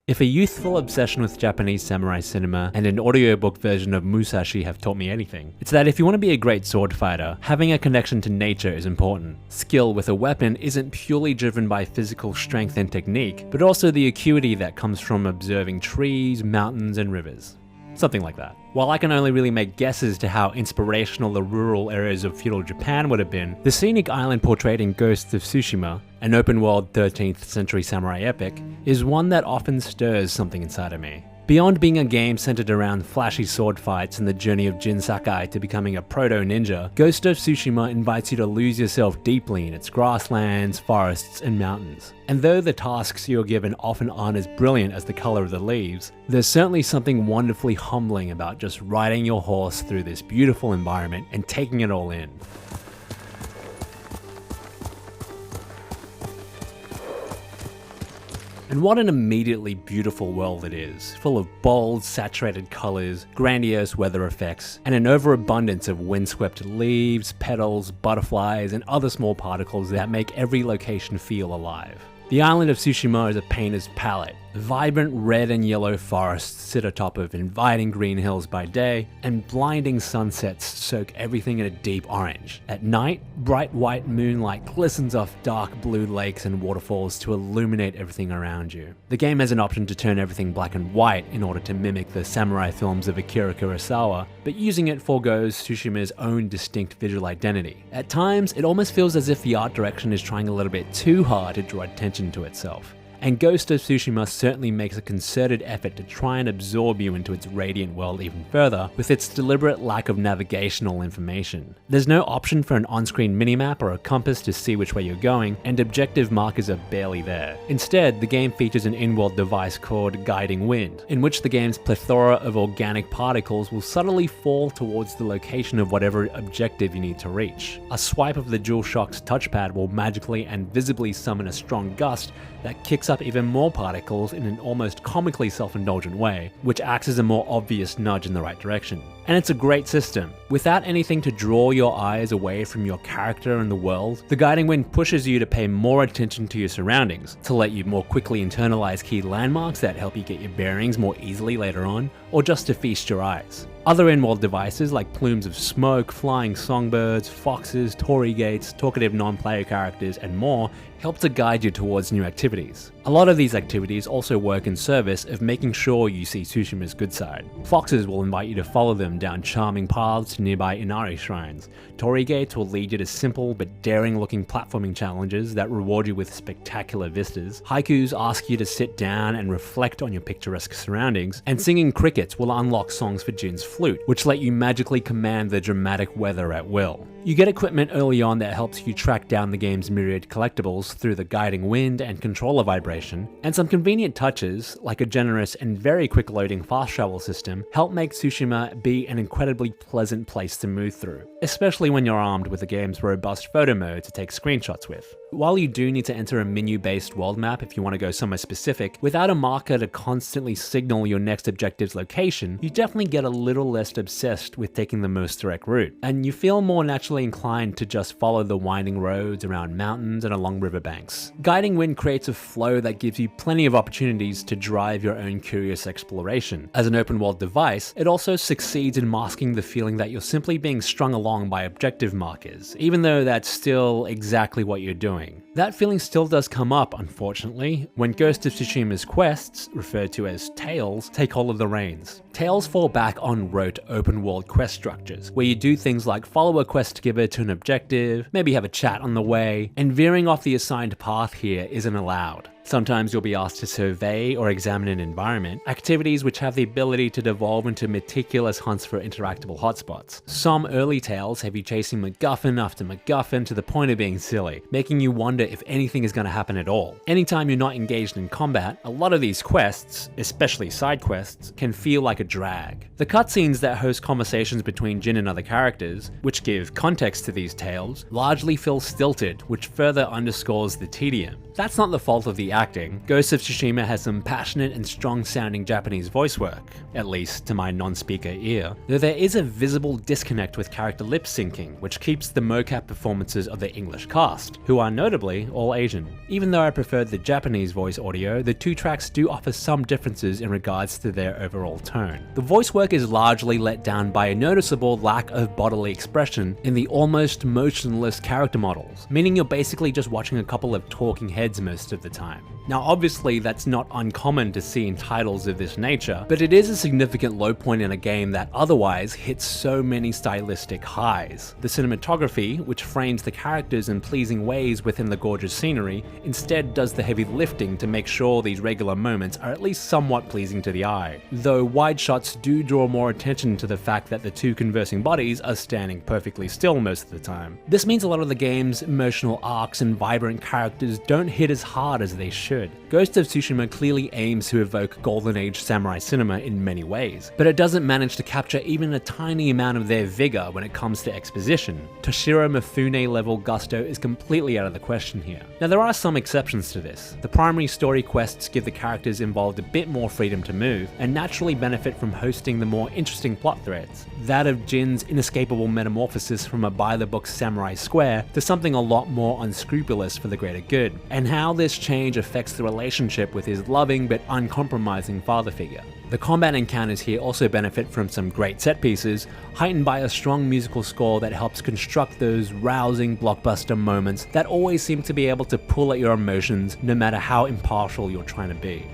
If a youthful obsession with Japanese samurai cinema and an audiobook version of Musashi have taught me anything, it's that if you want to be a great sword fighter, having a connection to nature is important. Skill with a weapon isn't purely driven by physical strength and technique, but also the acuity that comes from observing trees, mountains, and rivers. Something like that. While I can only really make guesses to how inspirational the rural areas of feudal Japan would have been, the scenic island portrayed in Ghost of Tsushima, an open-world 13th century samurai epic, is one that often stirs something inside of me. Beyond being a game centered around flashy sword fights and the journey of Jin Sakai to becoming a proto-ninja, Ghost of Tsushima invites you to lose yourself deeply in its grasslands, forests, and mountains. And though the tasks you're given often aren't as brilliant as the color of the leaves, there's certainly something wonderfully humbling about just riding your horse through this beautiful environment and taking it all in. And what an immediately beautiful world it is, full of bold, saturated colors, grandiose weather effects, and an overabundance of windswept leaves, petals, butterflies, and other small particles that make every location feel alive. The island of Tsushima is a painter's palette. Vibrant red and yellow forests sit atop of inviting green hills by day, and blinding sunsets soak everything in a deep orange. At night, bright white moonlight glistens off dark blue lakes and waterfalls to illuminate everything around you. The game has an option to turn everything black and white in order to mimic the samurai films of Akira Kurosawa, but using it forgoes Tsushima's own distinct visual identity. At times, it almost feels as if the art direction is trying a little bit too hard to draw attention to itself. And Ghost of Tsushima certainly makes a concerted effort to try and absorb you into its radiant world even further, with its deliberate lack of navigational information. There's no option for an on-screen minimap or a compass to see which way you're going, and objective markers are barely there. Instead, the game features an in-world device called Guiding Wind, in which the game's plethora of organic particles will subtly fall towards the location of whatever objective you need to reach. A swipe of the DualShock's touchpad will magically and visibly summon a strong gust that kicks up even more particles in an almost comically self-indulgent way, which acts as a more obvious nudge in the right direction. And it's a great system. Without anything to draw your eyes away from your character and the world, the Guiding Wind pushes you to pay more attention to your surroundings, to let you more quickly internalize key landmarks that help you get your bearings more easily later on, or just to feast your eyes. Other in-world devices like plumes of smoke, flying songbirds, foxes, torii gates, talkative non-player characters, and more help to guide you towards new activities. A lot of these activities also work in service of making sure you see Tsushima's good side. Foxes will invite you to follow them down charming paths to nearby Inari shrines. Torii gates will lead you to simple but daring-looking platforming challenges that reward you with spectacular vistas. Haikus ask you to sit down and reflect on your picturesque surroundings, and singing crickets will unlock songs for Jin's flute, which let you magically command the dramatic weather at will. You get equipment early on that helps you track down the game's myriad collectibles through the Guiding Wind and controller vibration, and some convenient touches, like a generous and very quick loading fast travel system, help make Tsushima be an incredibly pleasant place to move through, especially when you're armed with the game's robust photo mode to take screenshots with. While you do need to enter a menu-based world map if you want to go somewhere specific, without a marker to constantly signal your next objective's location, you definitely get a little less obsessed with taking the most direct route, and you feel more naturally inclined to just follow the winding roads around mountains and along riverbanks. Guiding Wind creates a flow that gives you plenty of opportunities to drive your own curious exploration. As an open-world device, it also succeeds in masking the feeling that you're simply being strung along by objective markers, even though that's still exactly what you're doing. That feeling still does come up, unfortunately, when Ghost of Tsushima's quests, referred to as Tales, take all of the reins. Tales fall back on rote open-world quest structures, where you do things like follow a quest giver to an objective, maybe have a chat on the way, and veering off the assigned path here isn't allowed. Sometimes you'll be asked to survey or examine an environment, activities which have the ability to devolve into meticulous hunts for interactable hotspots. Some early tales have you chasing MacGuffin after MacGuffin to the point of being silly, making you wonder if anything is going to happen at all. Anytime you're not engaged in combat, a lot of these quests, especially side quests, can feel like a drag. The cutscenes that host conversations between Jin and other characters, which give context to these tales, largely feel stilted, which further underscores the tedium. That's not the fault of the acting, Ghost of Tsushima has some passionate and strong sounding Japanese voice work, at least to my non-speaker ear, though there is a visible disconnect with character lip syncing, which keeps the mocap performances of the English cast, who are notably all Asian. Even though I preferred the Japanese voice audio, the two tracks do offer some differences in regards to their overall tone. The voice work is largely let down by a noticeable lack of bodily expression in the almost motionless character models, meaning you're basically just watching a couple of talking heads most of the time. Now obviously that's not uncommon to see in titles of this nature, but it is a significant low point in a game that otherwise hits so many stylistic highs. The cinematography, which frames the characters in pleasing ways within the gorgeous scenery, instead does the heavy lifting to make sure these regular moments are at least somewhat pleasing to the eye, though wide shots do draw more attention to the fact that the two conversing bodies are standing perfectly still most of the time. This means a lot of the game's emotional arcs and vibrant characters don't hit as hard as they should. Ghost of Tsushima clearly aims to evoke Golden Age samurai cinema in many ways, but it doesn't manage to capture even a tiny amount of their vigor when it comes to exposition. Toshiro Mifune level gusto is completely out of the question here. Now there are some exceptions to this. The primary story quests give the characters involved a bit more freedom to move, and naturally benefit from hosting the more interesting plot threads. That of Jin's inescapable metamorphosis from a by-the-book samurai square to something a lot more unscrupulous for the greater good, and how this change affects the relationship with his loving but uncompromising father figure. The combat encounters here also benefit from some great set pieces, heightened by a strong musical score that helps construct those rousing blockbuster moments that always seem to be able to pull at your emotions no matter how impartial you're trying to be.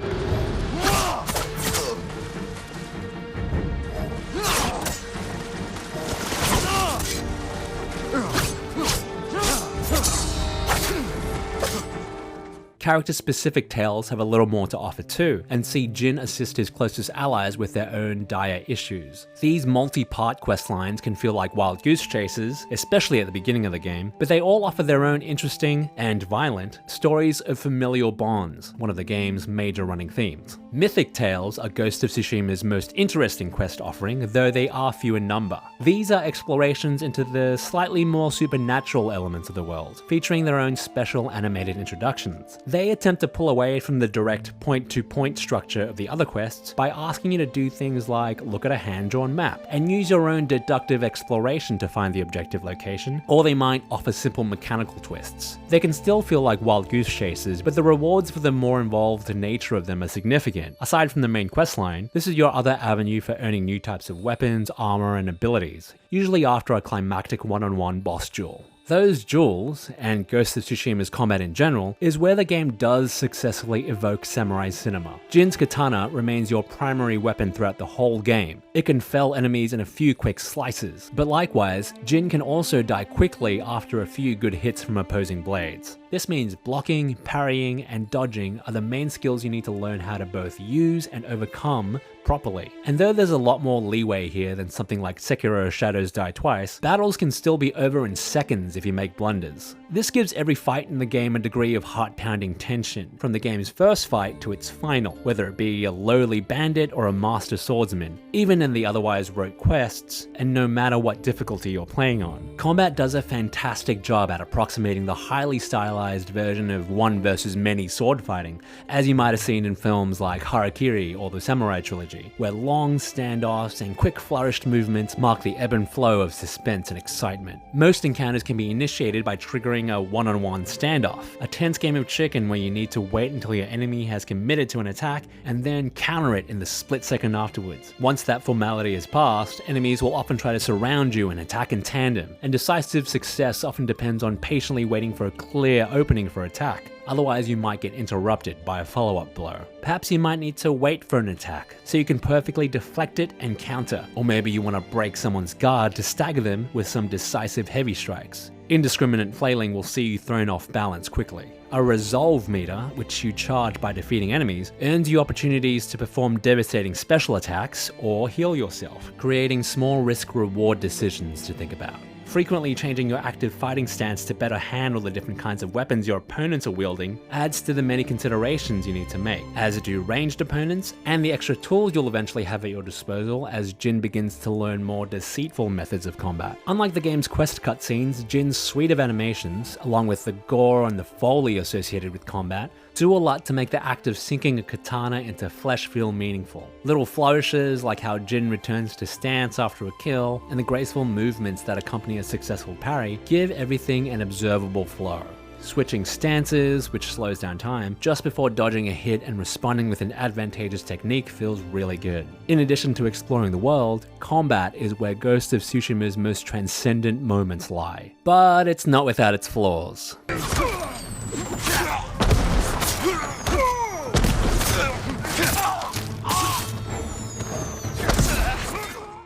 Character-specific tales have a little more to offer too, and see Jin assist his closest allies with their own dire issues. These multi-part questlines can feel like wild goose chases, especially at the beginning of the game, but they all offer their own interesting, and violent, stories of familial bonds, one of the game's major running themes. Mythic tales are Ghost of Tsushima's most interesting quest offering, though they are few in number. These are explorations into the slightly more supernatural elements of the world, featuring their own special animated introductions. They attempt to pull away from the direct point-to-point structure of the other quests by asking you to do things like look at a hand-drawn map and use your own deductive exploration to find the objective location, or they might offer simple mechanical twists. They can still feel like wild goose chases, but the rewards for the more involved nature of them are significant. Aside from the main questline, this is your other avenue for earning new types of weapons, armor, and abilities, usually after a climactic one-on-one boss duel. Those duels, and Ghost of Tsushima's combat in general, is where the game does successfully evoke samurai cinema. Jin's katana remains your primary weapon throughout the whole game. It can fell enemies in a few quick slices, but likewise, Jin can also die quickly after a few good hits from opposing blades. This means blocking, parrying, and dodging are the main skills you need to learn how to both use and overcome properly. And though there's a lot more leeway here than something like Sekiro Shadows Die Twice, battles can still be over in seconds if you make blunders. This gives every fight in the game a degree of heart-pounding tension, from the game's first fight to its final, whether it be a lowly bandit or a master swordsman, even in the otherwise rote quests, and no matter what difficulty you're playing on. Combat does a fantastic job at approximating the highly stylized version of one versus many sword fighting, as you might have seen in films like Harakiri or the Samurai Trilogy, where long standoffs and quick flourished movements mark the ebb and flow of suspense and excitement. Most encounters can be initiated by triggering a one-on-one standoff, a tense game of chicken where you need to wait until your enemy has committed to an attack and then counter it in the split second afterwards. Once that formality is passed, enemies will often try to surround you and attack in tandem, and decisive success often depends on patiently waiting for a clear opening for attack. Otherwise you might get interrupted by a follow-up blow. Perhaps you might need to wait for an attack, so you can perfectly deflect it and counter, or maybe you want to break someone's guard to stagger them with some decisive heavy strikes. Indiscriminate flailing will see you thrown off balance quickly. A resolve meter, which you charge by defeating enemies, earns you opportunities to perform devastating special attacks or heal yourself, creating small risk-reward decisions to think about. Frequently changing your active fighting stance to better handle the different kinds of weapons your opponents are wielding adds to the many considerations you need to make, as do ranged opponents and the extra tools you'll eventually have at your disposal as Jin begins to learn more deceitful methods of combat. Unlike the game's quest cutscenes, Jin's suite of animations, along with the gore and the foley associated with combat, do a lot to make the act of sinking a katana into flesh feel meaningful. Little flourishes like how Jin returns to stance after a kill, and the graceful movements that accompany a successful parry give everything an observable flow. Switching stances, which slows down time, just before dodging a hit and responding with an advantageous technique feels really good. In addition to exploring the world, combat is where Ghost of Tsushima's most transcendent moments lie. But it's not without its flaws.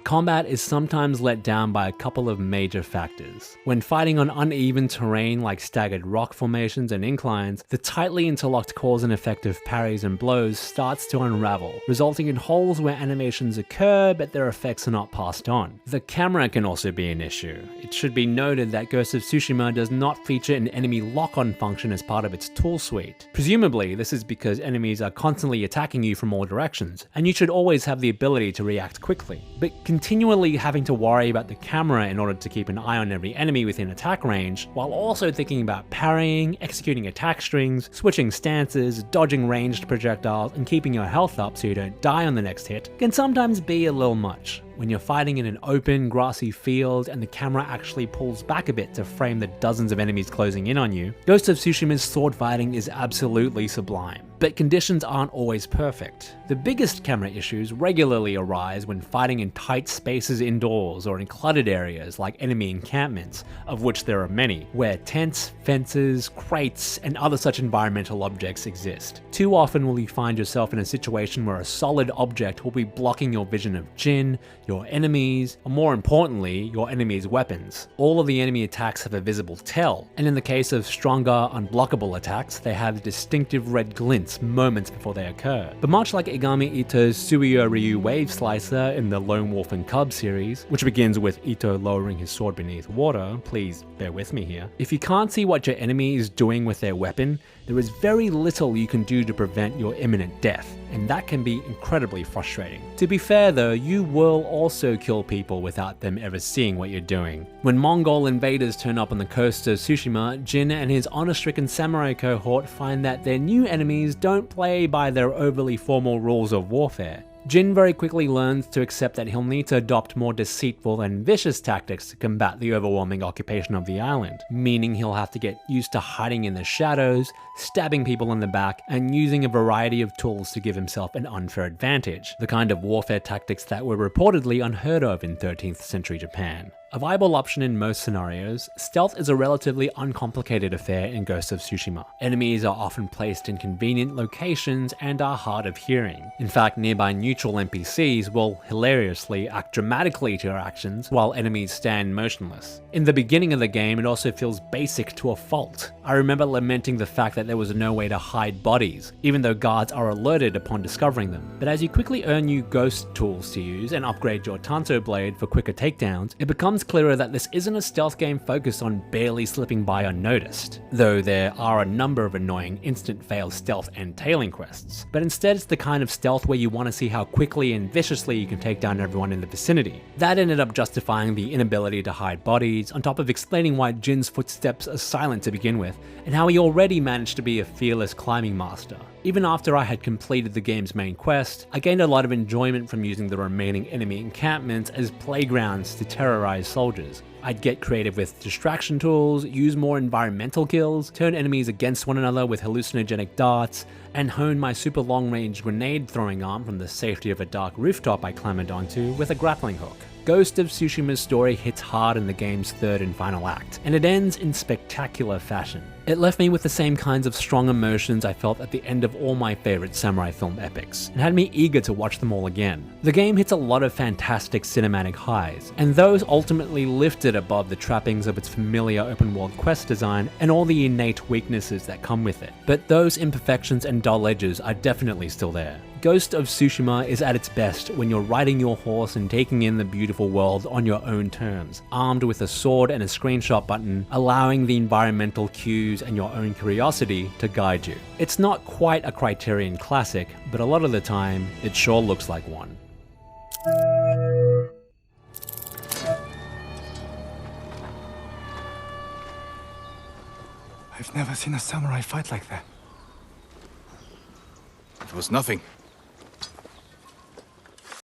Combat is sometimes let down by a couple of major factors. When fighting on uneven terrain like staggered rock formations and inclines, the tightly interlocked cause and effect of parries and blows starts to unravel, resulting in holes where animations occur but their effects are not passed on. The camera can also be an issue. It should be noted that Ghost of Tsushima does not feature an enemy lock-on function as part of its tool suite. Presumably, this is because enemies are constantly attacking you from all directions, and you should always have the ability to react quickly. But continually having to worry about the camera in order to keep an eye on every enemy within attack range, while also thinking about parrying, executing attack strings, switching stances, dodging ranged projectiles, and keeping your health up so you don't die on the next hit, can sometimes be a little much. When you're fighting in an open, grassy field and the camera actually pulls back a bit to frame the dozens of enemies closing in on you, Ghost of Tsushima's sword fighting is absolutely sublime. But conditions aren't always perfect. The biggest camera issues regularly arise when fighting in tight spaces indoors or in cluttered areas like enemy encampments, of which there are many, where tents, fences, crates, and other such environmental objects exist. Too often will you find yourself in a situation where a solid object will be blocking your vision of Jin, your enemies, or more importantly, your enemy's weapons. All of the enemy attacks have a visible tell, and in the case of stronger, unblockable attacks, they have distinctive red glints moments before they occur. But much like Igami Ito's Suiyo Ryu Wave Slicer in the Lone Wolf and Cub series, which begins with Ito lowering his sword beneath water, please bear with me here, if you can't see what your enemy is doing with their weapon, there is very little you can do to prevent your imminent death, and that can be incredibly frustrating. To be fair though, you will also kill people without them ever seeing what you're doing. When Mongol invaders turn up on the coast of Tsushima, Jin and his honor-stricken samurai cohort find that their new enemies don't play by their overly formal rules of warfare. Jin very quickly learns to accept that he'll need to adopt more deceitful and vicious tactics to combat the overwhelming occupation of the island, meaning he'll have to get used to hiding in the shadows, stabbing people in the back, and using a variety of tools to give himself an unfair advantage, the kind of warfare tactics that were reportedly unheard of in 13th century Japan. A viable option in most scenarios, stealth is a relatively uncomplicated affair in Ghost of Tsushima. Enemies are often placed in convenient locations and are hard of hearing. In fact, nearby neutral NPCs will hilariously act dramatically to your actions while enemies stand motionless. In the beginning of the game, it also feels basic to a fault. I remember lamenting the fact that there was no way to hide bodies, even though guards are alerted upon discovering them. But as you quickly earn new ghost tools to use and upgrade your Tanto blade for quicker takedowns, it becomes clearer that this isn't a stealth game focused on barely slipping by unnoticed, though there are a number of annoying instant fail stealth and tailing quests. But instead it's the kind of stealth where you want to see how quickly and viciously you can take down everyone in the vicinity. That ended up justifying the inability to hide bodies, on top of explaining why Jin's footsteps are silent to begin with, and how he already managed to be a fearless climbing master. Even after I had completed the game's main quest, I gained a lot of enjoyment from using the remaining enemy encampments as playgrounds to terrorize soldiers. I'd get creative with distraction tools, use more environmental kills, turn enemies against one another with hallucinogenic darts, and hone my super long-range grenade throwing arm from the safety of a dark rooftop I clambered onto with a grappling hook. Ghost of Tsushima's story hits hard in the game's third and final act, and it ends in spectacular fashion. It left me with the same kinds of strong emotions I felt at the end of all my favorite samurai film epics, and had me eager to watch them all again. The game hits a lot of fantastic cinematic highs, and those ultimately lifted above the trappings of its familiar open-world quest design and all the innate weaknesses that come with it. But those imperfections and dull edges are definitely still there. Ghost of Tsushima is at its best when you're riding your horse and taking in the beautiful world on your own terms, armed with a sword and a screenshot button, allowing the environmental cues and your own curiosity to guide you. It's not quite a Criterion classic, but a lot of the time, it sure looks like one. I've never seen a samurai fight like that. was nothing.